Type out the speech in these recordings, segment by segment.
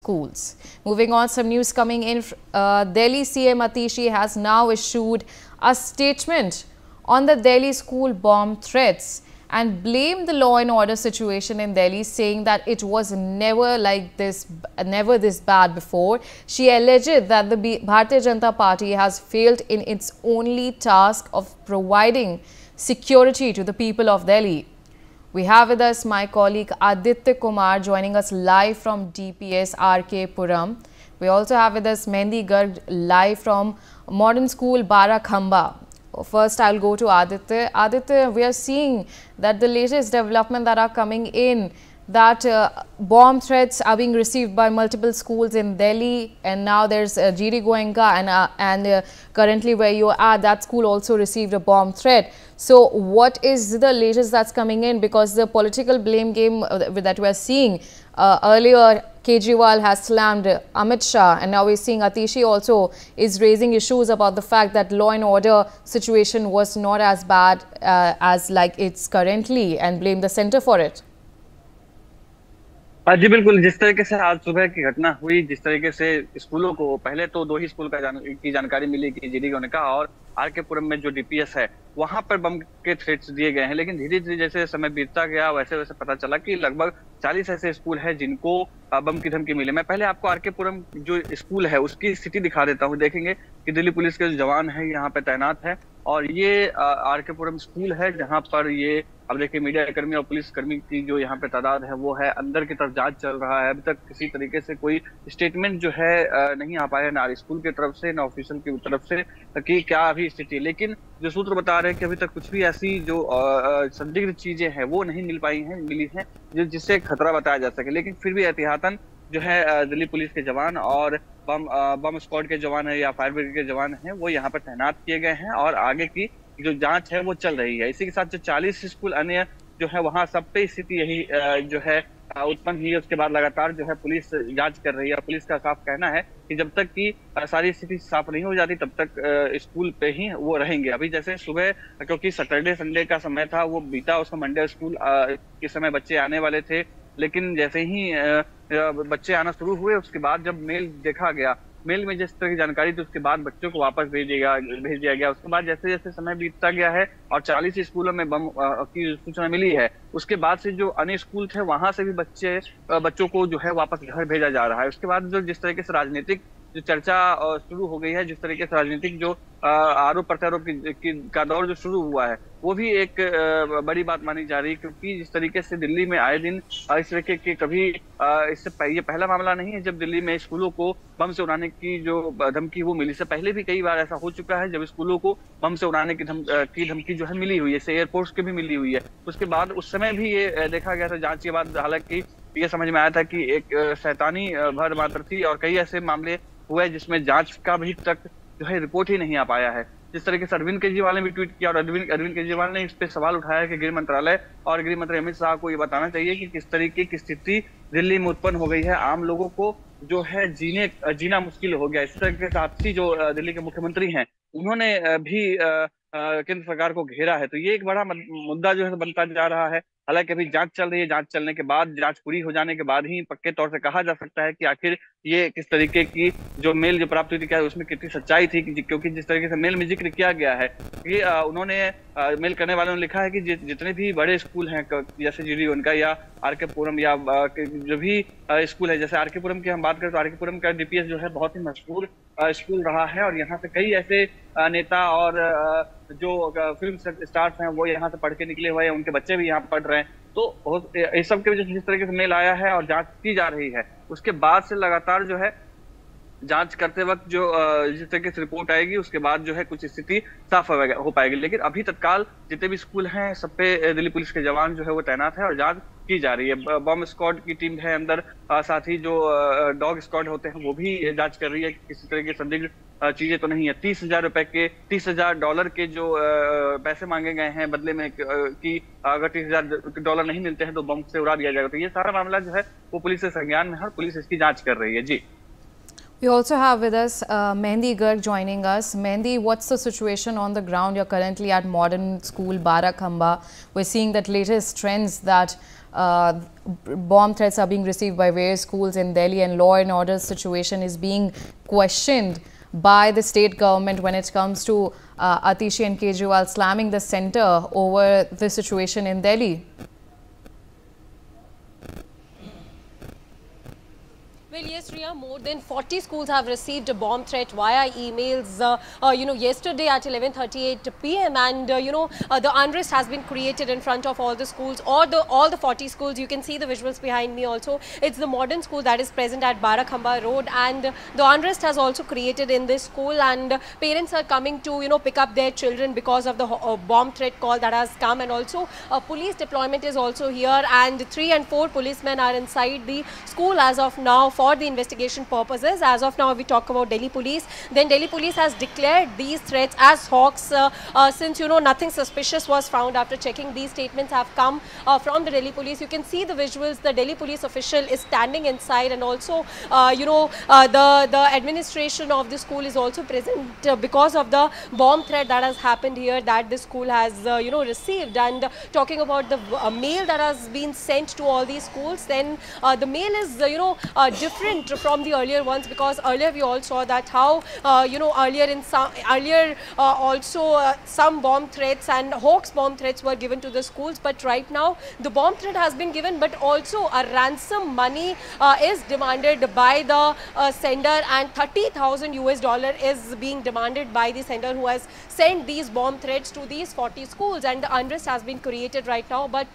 schools. Moving on, some news coming in. Delhi CM Atishi has now issued a statement on the Delhi school bomb threats and blamed the law and order situation in Delhi, saying that it was never this bad before. She alleged that the Bharatiya Janata Party has failed in its only task of providing security to the people of Delhi. We have with us my colleague Aditya Kumar joining us live from DPS RK Puram. We also have with us Mehendi Garg live from Modern School Barakhamba. First, I'll go to Aditya. Aditya, we are seeing that the latest development that are coming in, that bomb threats are being received by multiple schools in Delhi, and now there's GD Goenka, and currently where you are, that school also received a bomb threat. So what is the latest that's coming in? Because the political blame game that we're seeing, earlier Kejriwal has slammed Amit Shah, and now we're seeing Atishi also is raising issues about the fact that law and order situation was not as bad as like it's currently, and blame the center for it. जी बिल्कुल, जिस तरीके से आज सुबह की घटना हुई, जिस तरीके से स्कूलों को पहले तो 2 ही स्कूल की जानकारी मिली कि जीडी गोयनका और आरके पुरम में जो डीपीएस है वहां पर बम के थ्रेट्स दिए गए हैं, लेकिन धीरे धीरे जैसे समय बीतता गया वैसे वैसे पता चला कि लगभग 40 ऐसे स्कूल हैं जिनको बम की धमकी मिली। मैं पहले आपको आरके पुरम जो स्कूल है उसकी स्थिति दिखा देता हूँ। देखेंगे कि दिल्ली पुलिस के जो जवान है यहाँ पे तैनात है, और ये आरके पुरम स्कूल है जहाँ पर ये, अब देखिए, मीडिया कर्मी और पुलिस कर्मी की जो यहाँ पे तादाद है वो है। अंदर की तरफ जांच चल रहा है, अभी तक किसी तरीके से कोई स्टेटमेंट जो है नहीं आ पाया, ना स्कूल की तरफ से ना ऑफिशियल की तरफ से कि क्या अभी स्थिति है। लेकिन जो सूत्र बता रहे हैं कि अभी तक कुछ भी ऐसी जो संदिग्ध चीजें हैं वो नहीं मिली हैं जिससे खतरा बताया जा सके। लेकिन फिर भी एहतियातन जो है दिल्ली पुलिस के जवान और बम स्क्वाड के जवान है या फायर ब्रिगेड के जवान हैं वो यहाँ पर तैनात किए गए हैं, और आगे की जो जांच है वो चल रही है। इसी के साथ जो 40 स्कूल अन्य जो है वहां सब पे स्थिति यही जो है उत्पन्न हुई है। उसके बाद लगातार जो है पुलिस जांच कर रही है। पुलिस का साफ कहना है कि जब तक की सारी स्थिति साफ नहीं हो जाती तब तक स्कूल पे ही वो रहेंगे। अभी जैसे सुबह, क्योंकि सैटरडे संडे का समय था वो बीता, उसका मंडे स्कूल के समय बच्चे आने वाले थे, लेकिन जैसे ही बच्चे आना शुरू हुए उसके बाद जब मेल देखा गया, मेल में जिस तरह की जानकारी थी उसके बाद बच्चों को वापस भेज दिया गया। उसके बाद जैसे जैसे समय बीतता गया है और 40 स्कूलों में बम की सूचना मिली है, उसके बाद से जो अन्य स्कूल थे वहां से भी बच्चों को जो है वापस घर भेजा जा रहा है। उसके बाद जो जिस तरीके से राजनीतिक जो चर्चा शुरू हो गई है, जिस तरीके से राजनीतिक जो आरोप प्रत्यारोप का दौर जो शुरू हुआ है वो भी एक बड़ी बात मानी जा रही है, क्योंकि जिस तरीके से दिल्ली में आए दिन इस तरीके के कभी ये पहला मामला नहीं है जब दिल्ली में स्कूलों को बम से उड़ाने की जो धमकी वो मिली। इससे पहले भी कई बार ऐसा हो चुका है जब स्कूलों को बम से उड़ाने की धमकी जो है मिली हुई है, एयरपोर्ट्स के भी मिली हुई है। उसके बाद उस समय भी ये देखा गया था जांच के बाद, हालांकि ये समझ में आया था कि एक शैतानी भर मात्र थी, और कई ऐसे मामले हुए जिसमें जांच का भी तक जो है रिपोर्ट ही नहीं आ पाया है। जिस तरीके से अरविंद केजरीवाल ने भी ट्वीट किया, और अरविंद केजरीवाल ने इस पे सवाल उठाया कि गृह मंत्रालय और गृह मंत्री अमित शाह को ये बताना चाहिए कि किस तरीके की स्थिति दिल्ली में उत्पन्न हो गई है, आम लोगों को जो है जीना मुश्किल हो गया। इस तरीके से आपसी जो दिल्ली के मुख्यमंत्री हैं उन्होंने भी केंद्र सरकार को घेरा है। तो ये एक बड़ा मुद्दा जो है बनता जा रहा है। हालांकि अभी जांच चल रही है, जांच चलने के बाद, जांच पूरी हो जाने के बाद ही पक्के तौर से कहा जा सकता है कि आखिर ये किस तरीके की जो मेल जो प्राप्त हुई थी क्या उसमें कितनी सच्चाई थी, क्योंकि जिस तरीके से मेल में जिक्र किया गया है कि उन्होंने मेल करने वालों ने लिखा है कि जितने भी बड़े स्कूल हैं जैसे जीडी गोयनका या आरके पुरम या जो भी स्कूल है, जैसे आरके पुरम की हम बात करें तो आरके पुरम का डीपीएस जो है बहुत ही मशहूर स्कूल रहा है, और यहाँ से कई ऐसे नेता और जो फिल्म स्टार्स हैं वो यहाँ से पढ़ के निकले हुए हैं, उनके बच्चे भी यहाँ पढ़ रहे हैं। तो इस सब के वजह से जिस तरीके से मेल आया है और जांच की जा रही है, उसके बाद से लगातार जो है जांच करते वक्त जो जिस तरीके से रिपोर्ट आएगी उसके बाद जो है कुछ स्थिति साफ हो पाएगी। लेकिन अभी तत्काल जितने भी स्कूल हैं सब पे दिल्ली पुलिस के जवान जो है वो तैनात है और जांच की जा रही है। बम स्क्वाड की टीम है अंदर, साथ ही जो डॉग स्क्वाड होते हैं वो भी जांच कर रही है कि किसी तरह की संदिग्ध चीजें तो नहीं है। $30,000 के जो पैसे मांगे गए हैं बदले में कि अगर $30,000 नहीं मिलते हैं तो बम से उड़ा दिया जाएगा। तो ये सारा मामला जो है वो पुलिस के संज्ञान में है और पुलिस इसकी जांच कर रही है। जी, we also have with us Mehendi Garg joining us. Mehendi, what's the situation on the ground? You're currently at Modern School Barakhamba. We're seeing that latest trends that bomb threats are being received by various schools in Delhi, and law and order situation is being questioned by the state government when it comes to Atishi and Kejriwal slamming the center over the situation in Delhi. Well, yes, Riya, more than 40 schools have received a bomb threat via emails, yesterday at 11:38 p.m. And, the unrest has been created in front of all the schools, or all the 40 schools. You can see the visuals behind me also. It's the modern school that is present at Barakhamba Road, and the unrest has also created in this school, and parents are coming to, pick up their children because of the bomb threat call that has come. And also police deployment is also here, and 3 and 4 policemen are inside the school as of now for the investigation purposes. As of now, we talk about Delhi police. Then Delhi police has declared these threats as hoax since nothing suspicious was found after checking. These statements have come from the Delhi police. You can see the visuals. The Delhi police official is standing inside, and also the administration of the school is also present because of the bomb threat that has happened here that the school has received. And talking about the mail that has been sent to all these schools, then the mail is different from the earlier ones, because earlier we all saw that how some bomb threats and hoax bomb threats were given to the schools. But right now the bomb threat has been given, but also a ransom money is demanded by the sender, and $30,000 is being demanded by the sender who has sent these bomb threats to these 40 schools. And the unrest has been created right now. But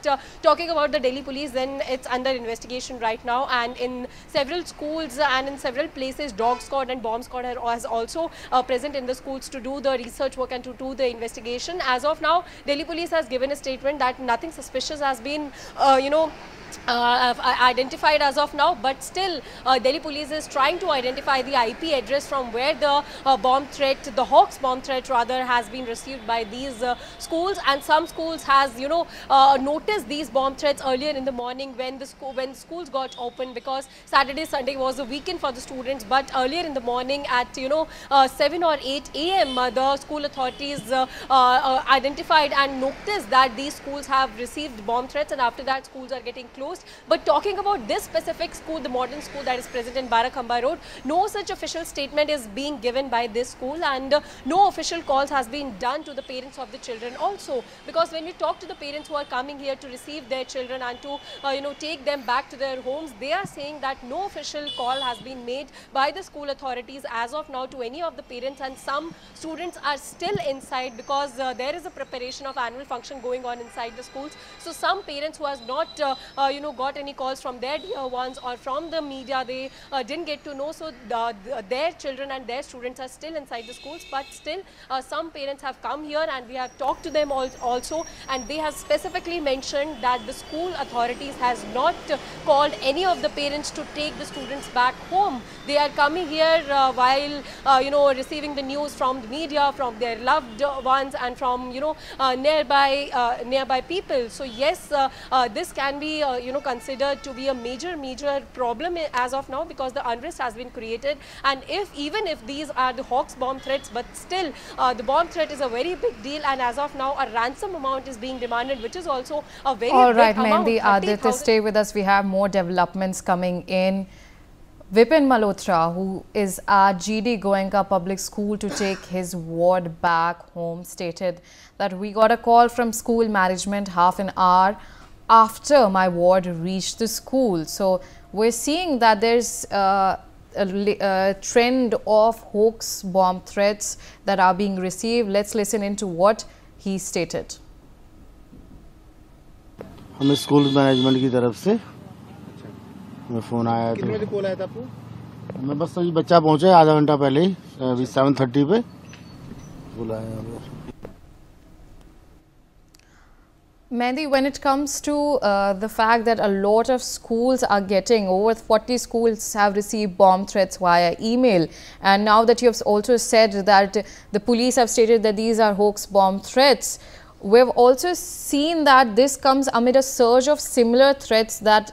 talking about the Delhi police, then it's under investigation right now, and in several schools and in several places, dog squad and bomb squad is also present in the schools to do the research work and to do the investigation. As of now, Delhi police has given a statement that nothing suspicious has been identified as of now, but still Delhi police is trying to identify the IP address from where the bomb threat, the hoax bomb threat rather, has been received by these schools. And some schools has noticed these bomb threats earlier in the morning when schools got open, because Saturday Sunday was a weekend for the students. But earlier in the morning at 7 or 8 a.m. the school authorities identified and noticed that these schools have received bomb threats, and after that schools are getting closed. But talking about this specific school, the modern school that is present in Barakhamba Road, no such official statement is being given by this school, and no official calls has been done to the parents of the children also. Because when we talk to the parents who are coming here to receive their children and to take them back to their homes, they are saying that no official call has been made by the school authorities as of now to any of the parents, and some students are still inside because there is a preparation of annual function going on inside the schools. So some parents who has not got any calls from their dear ones or from the media, they didn't get to know. So their children and their students are still inside the schools, but still some parents have come here and we have talked to them also, and they have specifically mentioned that the school authorities has not called any of the parents to take the students back home. They are coming here while receiving the news from the media, from their loved ones, and from nearby people. So yes, this can be considered to be a major problem as of now, because the unrest has been created. And even if these are the hoax bomb threats, but still the bomb threat is a very big deal, and as of now a ransom amount is being demanded, which is also a very big amount. Mehndi, Aditya, stay with us. We have more developments coming in. Vipin Malhotra, who is at GD Goenka Public School to take his ward back home, stated that we got a call from school management half an hour after my ward reached the school. So we're seeing that there's a trend of hoax bomb threats that are being received. Let's listen into what he stated. हमें school management की तरफ से मैं phone आया था। कितने बजे call आया था आपको? मैं बस अभी बच्चा पहुंचा है आधा घंटा पहले ही, अभी 7:30 पे बुलाया। Mehndi, when it comes to the fact that a lot of schools are getting, over 40 schools have received bomb threats via email, and now that you have also said that the police have stated that these are hoax bomb threats, we've also seen that this comes amid a surge of similar threats that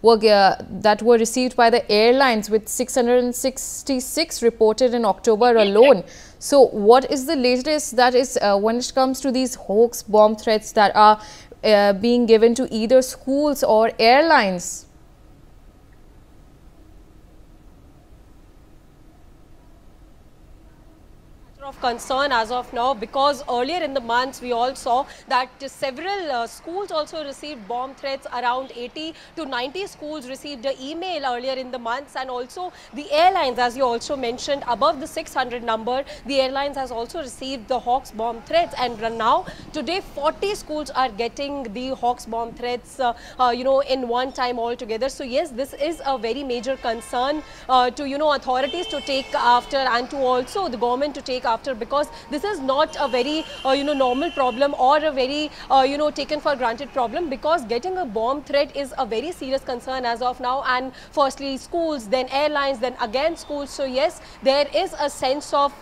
were received by the airlines, with 666 reported in October alone. So what is the latest that is when it comes to these hoax bomb threats that are being given to either schools or airlines? Of concern as of now, because earlier in the months we all saw that several schools also received bomb threats. Around 80 to 90 schools received an email earlier in the months, and also the airlines, as you also mentioned, above the 600 number, the airlines has also received the Hawks bomb threats. And now today 40 schools are getting the Hawks bomb threats in one time altogether. So yes, this is a very major concern to authorities to take after, and to also the government to take after, because this is not a very normal problem or a very taken for granted problem, because getting a bomb threat is a very serious concern as of now. And firstly schools, then airlines, then again schools. So yes, there is a sense of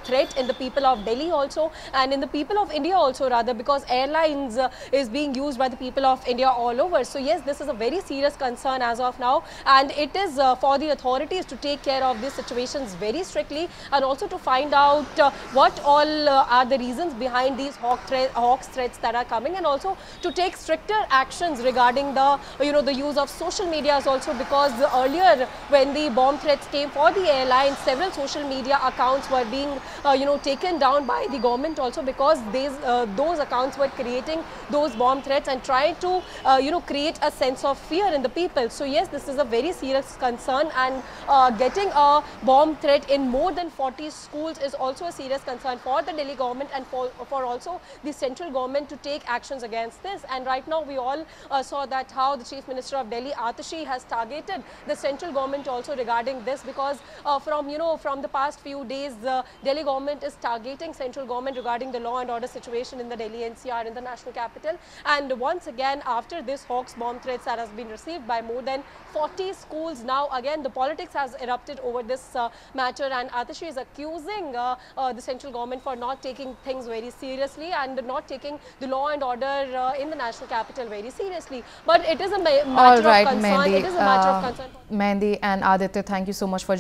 threat in the people of Delhi also, and in the people of India also rather, because airlines is being used by the people of India all over. So yes, this is a very serious concern as of now, and it is for the authorities to take care of these situations very strictly, and also to find out what all are the reasons behind these Hawks threats that are coming, and also to take stricter actions regarding the the use of social media also, because earlier when the bomb threats came for the airlines, several social media accounts were being taken down by the government also, because those accounts were creating those bomb threats and trying to create a sense of fear in the people. So yes, this is a very serious concern, and getting a bomb threat in more than 40 schools is also a serious concern for the Delhi government, and for also the central government to take actions against this. And right now we all saw that how the Chief Minister of Delhi, Atashi, has targeted the central government also regarding this, because from the past few days Delhi government is targeting central government regarding the law and order situation in the Delhi NCR, in the national capital. And once again, after this Hawks bomb threats that has been received by more than 40 schools, now again the politics has erupted over this matter, and Atashi is accusing the central government for not taking things very seriously and not taking the law and order in the national capital very seriously. But it is a matter of concern. Mehndi, It is a matter of concern. Mehndi and Aditya, thank you so much for